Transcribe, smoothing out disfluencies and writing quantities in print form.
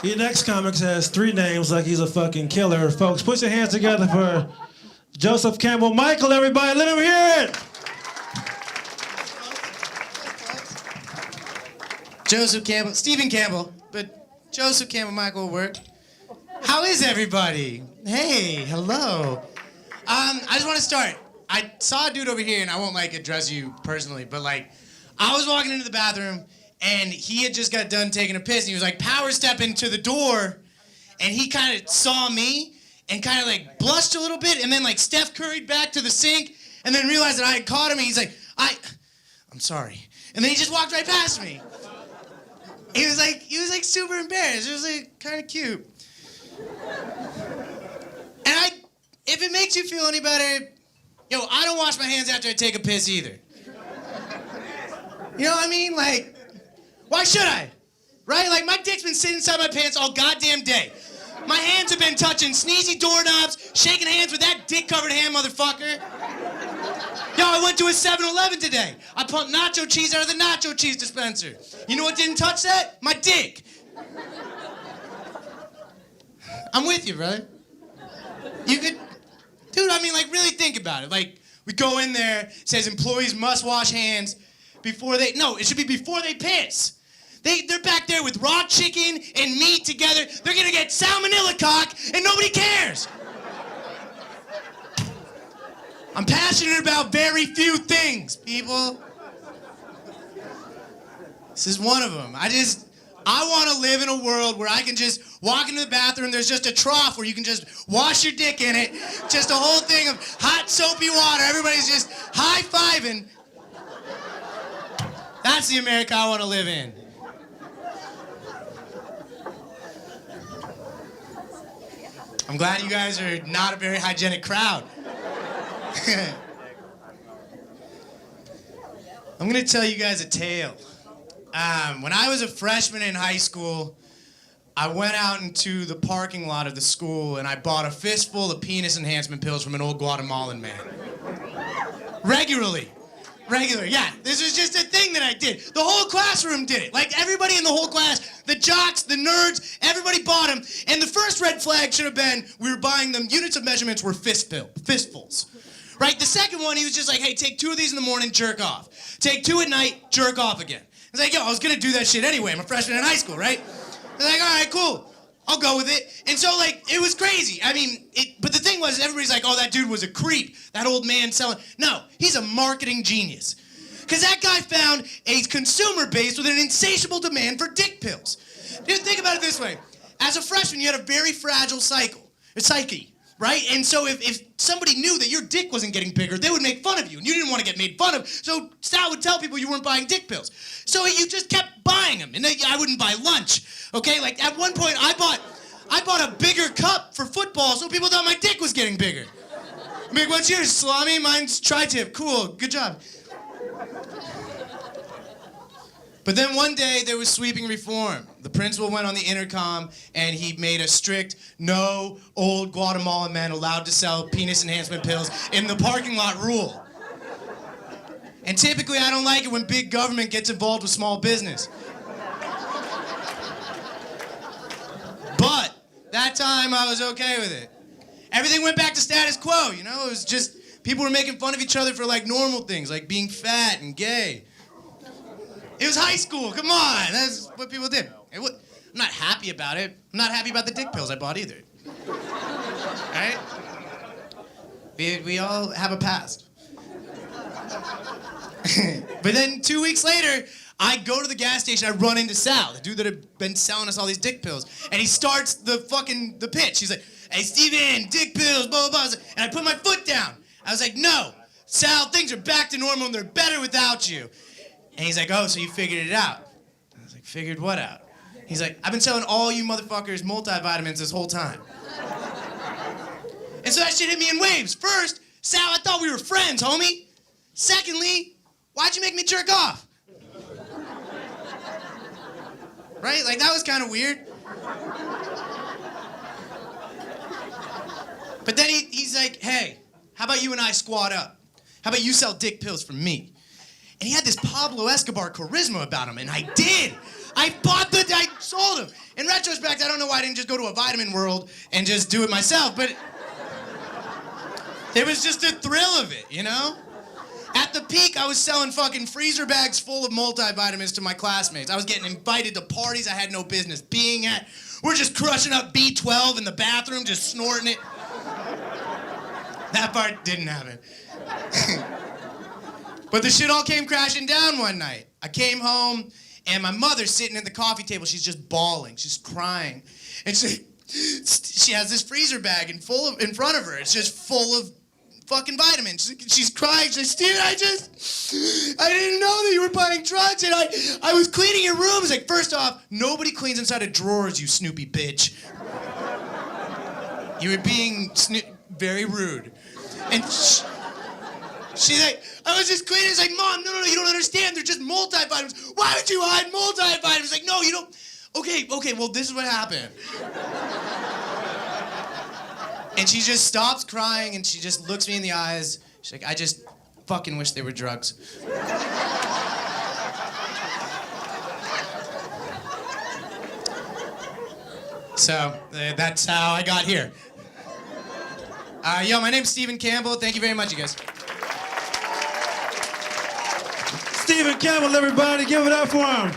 The next comic has 3 names like he's a fucking killer. Folks, put your hands together for Joseph Campbell. Michael, everybody, let him hear it. Joseph Campbell, Stephen Campbell, but Joseph Campbell, Michael will work. How is everybody? Hey, hello. I just want to start. I saw a dude over here, and I won't address you personally, but I was walking into the bathroom, and he had just got done taking a piss, and he was power stepping to the door, and he kind of saw me, and kind of blushed a little bit, and then Steph Curried back to the sink, and then realized that I had caught him, and he's like, I'm sorry. And then he just walked right past me. He was super embarrassed. It was kind of cute. And if it makes you feel any better, I don't wash my hands after I take a piss either. You know what I mean? Why should I? Right? My dick's been sitting inside my pants all goddamn day. My hands have been touching sneezy doorknobs, shaking hands with that dick-covered hand motherfucker. I went to a 7-Eleven today. I pumped nacho cheese out of the nacho cheese dispenser. You know what didn't touch that? My dick. I'm with you, brother. You could, dude, really think about it. We go in there, it says employees must wash hands before they, no, it should be before they piss. They're back there with raw chicken and meat together. They're gonna get salmonella cock and nobody cares. I'm passionate about very few things, people. This is one of them. I want to live in a world where I can just walk into the bathroom, there's just a trough where you can just wash your dick in it, just a whole thing of hot soapy water, everybody's just high-fiving. That's the America I want to live in. I'm glad you guys are not a very hygienic crowd. I'm gonna tell you guys a tale. When I was a freshman in high school, I went out into the parking lot of the school and I bought a fistful of penis enhancement pills from an old Guatemalan man. Regularly, yeah. This was just a thing that I did. The whole classroom did it. Everybody in the whole class, the jocks, the nerds, everybody bought them. And the first red flag should have been we were buying them. Units of measurements were fistfuls. Right? The second one, he was just hey, take 2 of these in the morning, jerk off. Take 2 at night, jerk off again. I was I was gonna do that shit anyway. I'm a freshman in high school, right? I was all right, cool. I'll go with it. And so, it was crazy. But the thing was, everybody's oh, that dude was a creep. That old man selling. No, he's a marketing genius. Because that guy found a consumer base with an insatiable demand for dick pills. Dude, think about it this way. As a freshman, you had a very fragile psyche. Right? And so if somebody knew that your dick wasn't getting bigger, they would make fun of you. And you didn't want to get made fun of. So Sal would tell people you weren't buying dick pills. So you just kept buying them. And I wouldn't buy lunch. Okay? At one point, I bought a bigger cup for football so people thought my dick was getting bigger. What's yours, salami? Mine's tri-tip. Cool. Good job. But then one day, there was sweeping reform. The principal went on the intercom, and he made a strict, no old Guatemalan men allowed to sell penis enhancement pills in the parking lot rule. And typically, I don't like it when big government gets involved with small business. But that time, I was okay with it. Everything went back to status quo, It was just, people were making fun of each other for, normal things, like being fat and gay. It was high school, come on, that's what people did. I'm not happy about it. I'm not happy about the dick pills I bought either. Right? We all have a past. But then 2 weeks later, I go to the gas station, I run into Sal, the dude that had been selling us all these dick pills, and he starts the pitch. He's like, hey, Steven, dick pills, blah, blah, blah. And I put my foot down. I was like, no, Sal, things are back to normal and they're better without you. And he's like, oh, so you figured it out? I was like, figured what out? He's like, I've been selling all you motherfuckers multivitamins this whole time. And so that shit hit me in waves. First, Sal, I thought we were friends, homie. Secondly, why'd you make me jerk off? Right? That was kind of weird. But then he's like, hey, how about you and I squad up? How about you sell dick pills for me? And he had this Pablo Escobar charisma about him, and I did. I sold them. In retrospect, I don't know why I didn't just go to a Vitamin World and just do it myself, but it was just a thrill of it, you know? At the peak, I was selling fucking freezer bags full of multivitamins to my classmates. I was getting invited to parties I had no business being at. We're just crushing up B12 in the bathroom, just snorting it. That part didn't happen. But the shit all came crashing down one night. I came home, and my mother's sitting at the coffee table. She's just bawling. She's crying. And she has this freezer bag in front of her. It's just full of fucking vitamins. She's crying. She's like, Steven, I didn't know that you were buying drugs, and I was cleaning your room. It's like, first off, nobody cleans inside of drawers, you Snoopy bitch. You were being very rude. And she's like, I was just cleaning. It's like, Mom, no, you don't understand. They're just multivitamins. Why would you hide multivitamins? Like, no, you don't. Okay, well, this is what happened. And she just stops crying and she just looks me in the eyes. She's like, I just fucking wish they were drugs. So, that's how I got here. Yo, my name's Stephen Campbell. Thank you very much, you guys. Stephen Campbell, everybody, give it up for him.